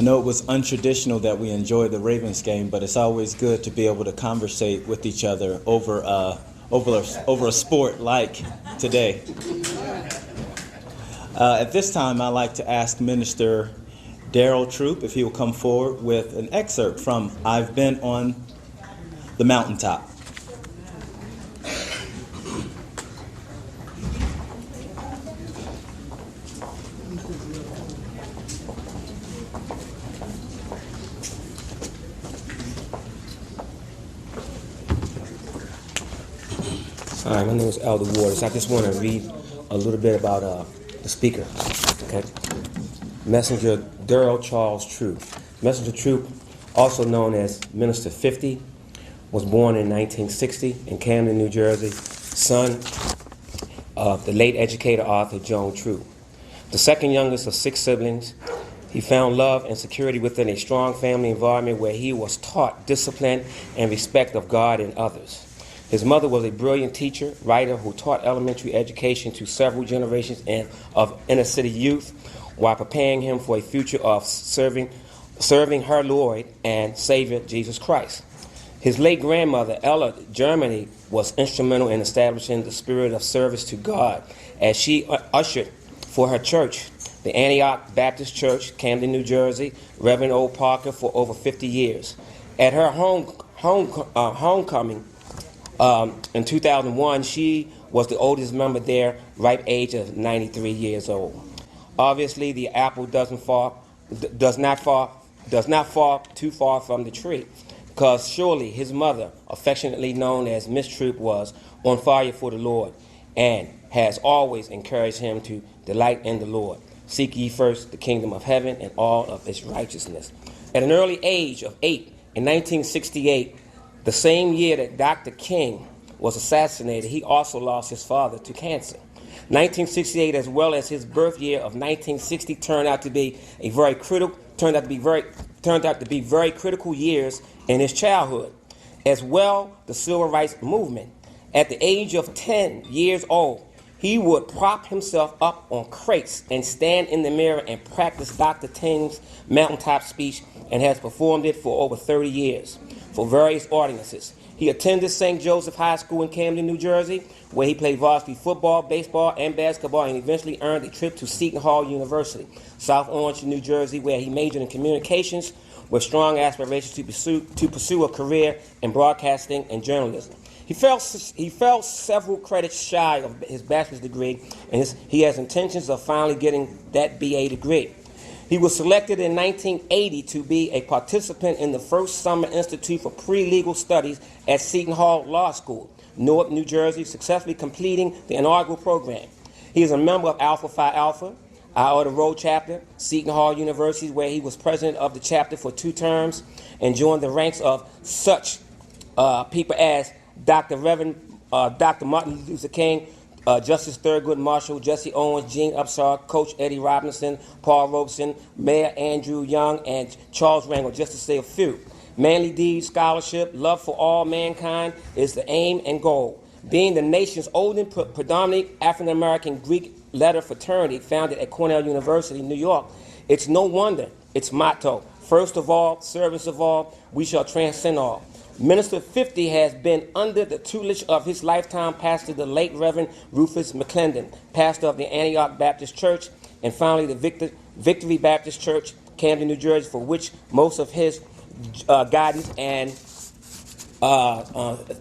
know it was untraditional that we enjoy the Ravens game, but it's always good to be able to conversate with each other over a sport like today. At this time, I'd like to ask Minister Darryl Troup if he will come forward with an excerpt from I've Been On The Mountaintop. Hi, my name is Elder Waters. I just want to read a little bit about the speaker. Okay, Messenger Darryl Charles Troup. Messenger Troup, also known as Minister 50, was born in 1960 in Camden, New Jersey, son of the late educator author Joan Troup. The second youngest of 6 siblings, he found love and security within a strong family environment where he was taught discipline and respect of God and others. His mother was a brilliant teacher, writer who taught elementary education to several generations of inner-city youth while preparing him for a future of serving her Lord and Savior, Jesus Christ. His late grandmother, Ella Germany, was instrumental in establishing the spirit of service to God as she ushered for her church, the Antioch Baptist Church, Camden, New Jersey, Reverend O. Parker, for over 50 years. At her homecoming, in 2001, she was the oldest member there, ripe age of 93 years old. Obviously, the apple does not fall too far from the tree, because surely his mother, affectionately known as Miss Troup, was on fire for the Lord and has always encouraged him to delight in the Lord. Seek ye first the kingdom of heaven and all of its righteousness. At an early age of 8, in 1968, the same year that Dr. King was assassinated, he also lost his father to cancer. 1968, as well as his birth year of 1960, turned out to be very critical years in his childhood. As well, the civil rights movement. At the age of 10 years old, he would prop himself up on crates and stand in the mirror and practice Dr. King's mountaintop speech, and has performed it for over 30 years for various audiences. He attended St. Joseph High School in Camden, New Jersey, where he played varsity football, baseball, and basketball, and eventually earned a trip to Seton Hall University, South Orange, New Jersey, where he majored in communications with strong aspirations to pursue a career in broadcasting and journalism. He fell several credits shy of his bachelor's degree, and he has intentions of finally getting that BA degree. He was selected in 1980 to be a participant in the first Summer Institute for Pre-Legal Studies at Seton Hall Law School, Newark, New Jersey, successfully completing the inaugural program. He is a member of Alpha Phi Alpha, Elder Rev chapter, Seton Hall University, where he was president of the chapter for 2 terms, and joined the ranks of such people as Dr. Martin Luther King, Justice Thurgood Marshall, Jesse Owens, Gene Upshaw, Coach Eddie Robinson, Paul Robeson, Mayor Andrew Young, and Charles Rangel, just to say a few. Manly deeds, scholarship, love for all mankind is the aim and goal. Being the nation's oldest predominantly African-American Greek letter fraternity founded at Cornell University, New York, it's no wonder its motto, first of all, service of all, we shall transcend all. Minister 50 has been under the tutelage of his lifetime pastor, the late Reverend Rufus McClendon, pastor of the Antioch Baptist Church, and finally the Victory Baptist Church, Camden, New Jersey, for which most of his guidance and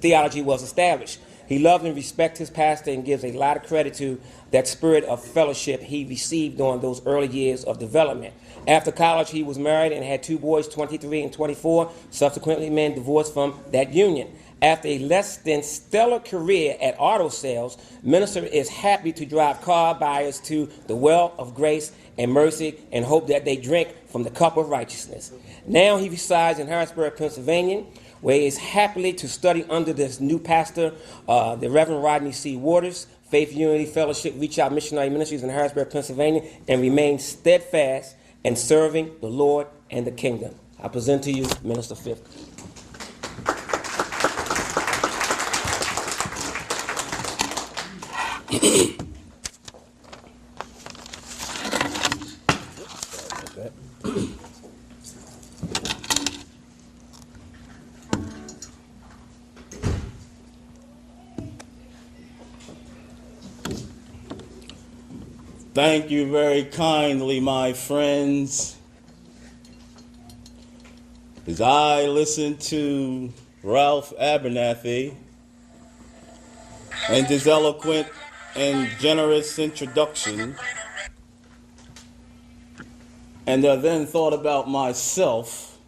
theology was established. He loves and respects his pastor and gives a lot of credit to that spirit of fellowship he received during those early years of development. After college, he was married and had 2 boys, 23 and 24. Subsequently, men divorced from that union. After a less than stellar career at auto sales, Minister is happy to drive car buyers to the well of grace and mercy and hope that they drink from the cup of righteousness. Now he resides in Harrisburg, Pennsylvania, where he is happily to study under this new pastor, the Reverend Rodney C Waters, Faith Unity Fellowship, Reachout Missionary Ministries in Harrisburg, Pennsylvania, and remain steadfast in serving the Lord and the kingdom. I present to you Minister 50. Thank you very kindly, my friends. As I listen to Ralph Abernathy and his eloquent and generous introduction, and I then thought about myself,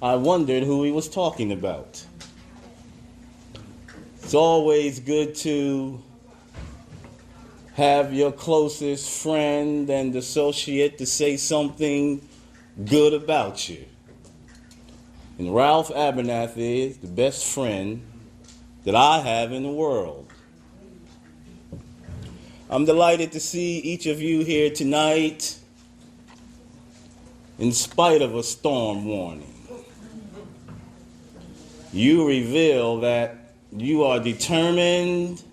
I wondered who he was talking about. It's always good to have your closest friend and associate to say something good about you. And Ralph Abernathy is the best friend that I have in the world. I'm delighted to see each of you here tonight in spite of a storm warning. You reveal that you are determined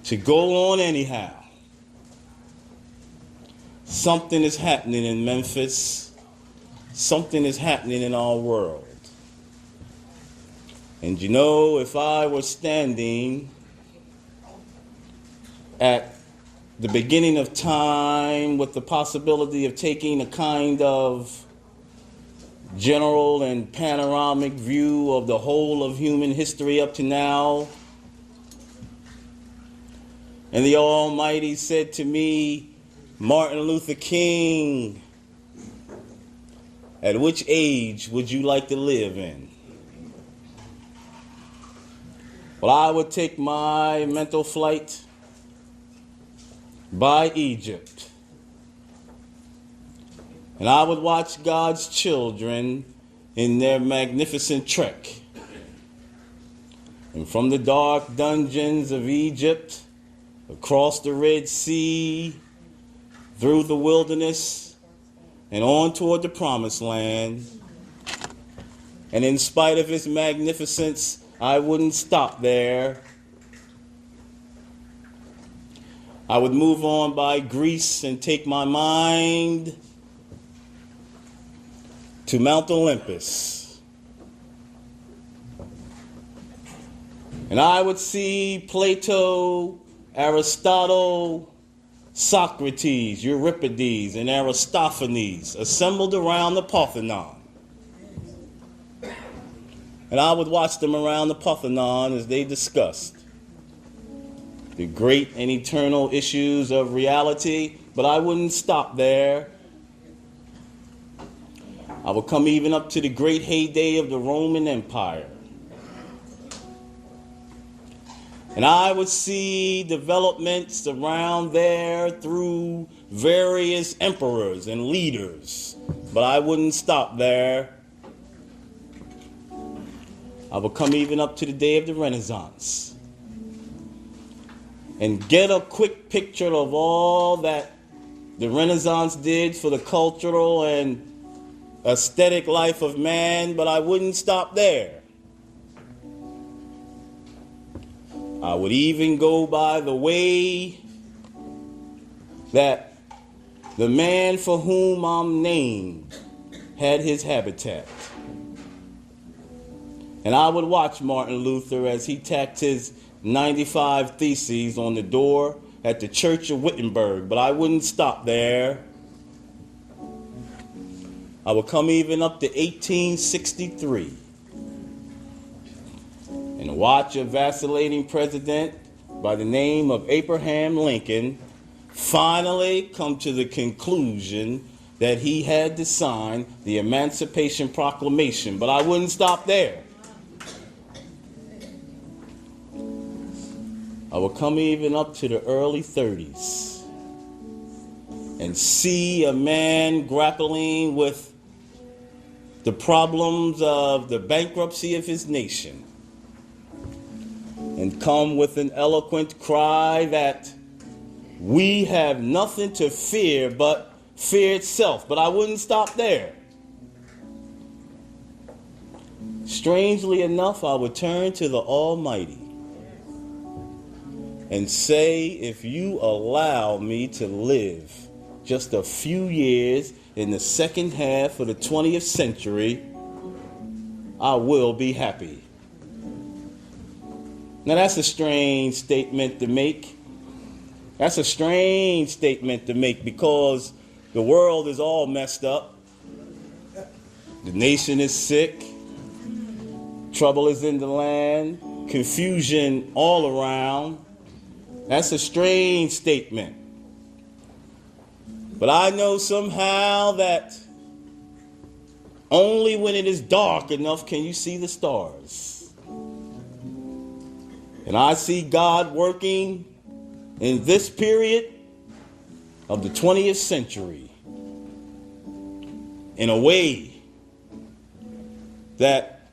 to go on anyhow. Something is happening in Memphis. Something is happening in our world. And you know, if I were standing at the beginning of time with the possibility of taking a kind of general and panoramic view of the whole of human history up to now, and the Almighty said to me, Martin Luther King, at which age would you like to live in? Well, I would take my mental flight by Egypt, and I would watch God's children in their magnificent trek. And from the dark dungeons of Egypt, across the Red Sea, through the wilderness, and on toward the Promised Land. And in spite of its magnificence, I wouldn't stop there. I would move on by Greece and take my mind to Mount Olympus. And I would see Plato, Aristotle, Socrates, Euripides, and Aristophanes assembled around the Parthenon. And I would watch them around the Parthenon as they discussed the great and eternal issues of reality, but I wouldn't stop there. I would come even up to the great heyday of the Roman Empire. And I would see developments around there through various emperors and leaders, but I wouldn't stop there. I would come even up to the day of the Renaissance and get a quick picture of all that the Renaissance did for the cultural and aesthetic life of man, but I wouldn't stop there. I would even go by the way that the man for whom I'm named had his habitat. And I would watch Martin Luther as he tacked his 95 Theses on the door at the Church of Wittenberg, but I wouldn't stop there. I would come even up to 1863 and watch a vacillating president by the name of Abraham Lincoln finally come to the conclusion that he had to sign the Emancipation Proclamation, but I wouldn't stop there. I would come even up to the early 30s and see a man grappling with the problems of the bankruptcy of his nation and come with an eloquent cry that we have nothing to fear but fear itself. But I wouldn't stop there. Strangely enough, I would turn to the Almighty and say, if you allow me to live just a few years in the second half of the 20th century, I will be happy. Now that's a strange statement to make, That's a strange statement to make because the world is all messed up. The nation is sick. Trouble is in the land. Confusion all around. That's a strange statement. But I know somehow that only when it is dark enough can you see the stars. And I see God working in this period of the 20th century in a way that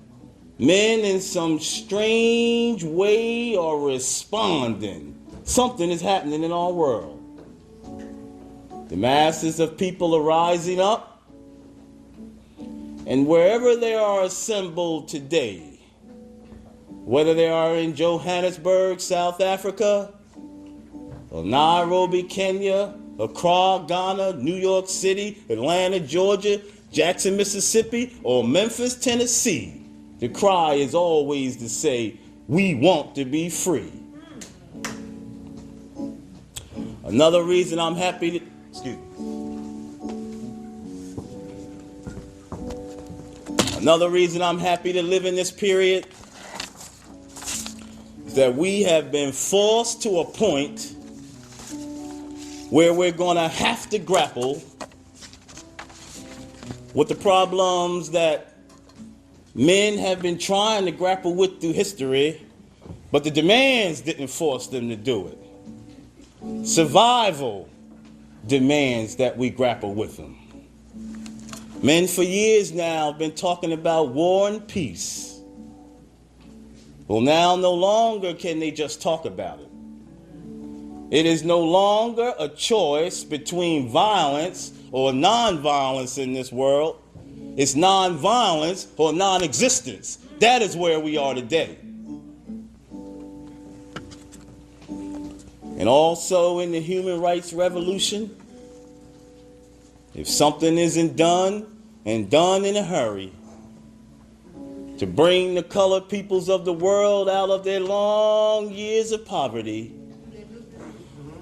men in some strange way are responding. Something is happening in our world. The masses of people are rising up, and wherever they are assembled today, whether they are in Johannesburg, South Africa, or Nairobi, Kenya, Accra, Ghana, New York City, Atlanta, Georgia, Jackson, Mississippi, or Memphis, Tennessee, the cry is always to say, we want to be free. Another reason I'm happy to, Another reason I'm happy to live in this period is that we have been forced to a point where we're going to have to grapple with the problems that men have been trying to grapple with through history, but the demands didn't force them to do it. Survival demands that we grapple with them. Men for years now have been talking about war and peace. Well, now no longer can they just talk about it. It is no longer a choice between violence or non-violence in this world. It's non-violence or non-existence. That is where we are today. And also in the human rights revolution, if something isn't done and done in a hurry to bring the colored peoples of the world out of their long years of poverty,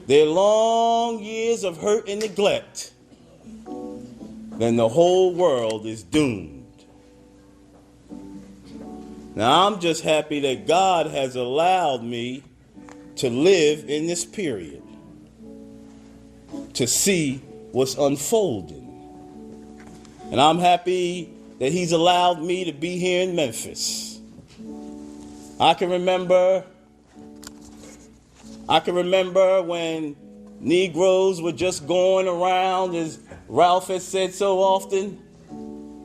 their long years of hurt and neglect, then the whole world is doomed. Now, I'm just happy that God has allowed me to live in this period, to see what's unfolding. And I'm happy that he's allowed me to be here in Memphis. I can remember when Negroes were just going around, as Ralph has said so often,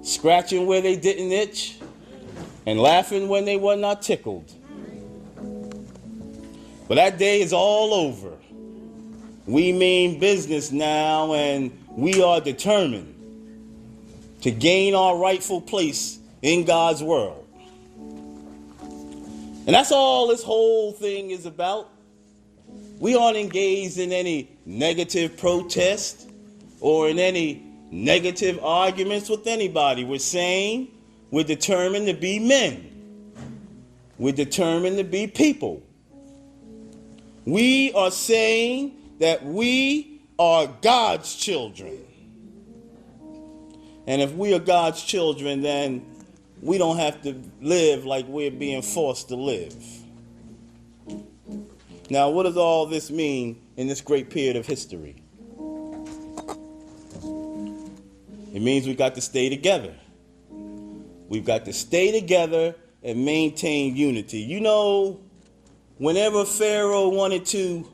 scratching where they didn't itch and laughing when they were not tickled. But that day is all over. We mean business now, and we are determined to gain our rightful place in God's world. And that's all this whole thing is about. We aren't engaged in any negative protest or in any negative arguments with anybody. We're saying we're determined to be men. We're determined to be people. We are saying that we are God's children. And if we are God's children, then we don't have to live like we're being forced to live. Now, what does all this mean in this great period of history? It means we got to stay together. We've got to stay together and maintain unity. You know, whenever Pharaoh wanted to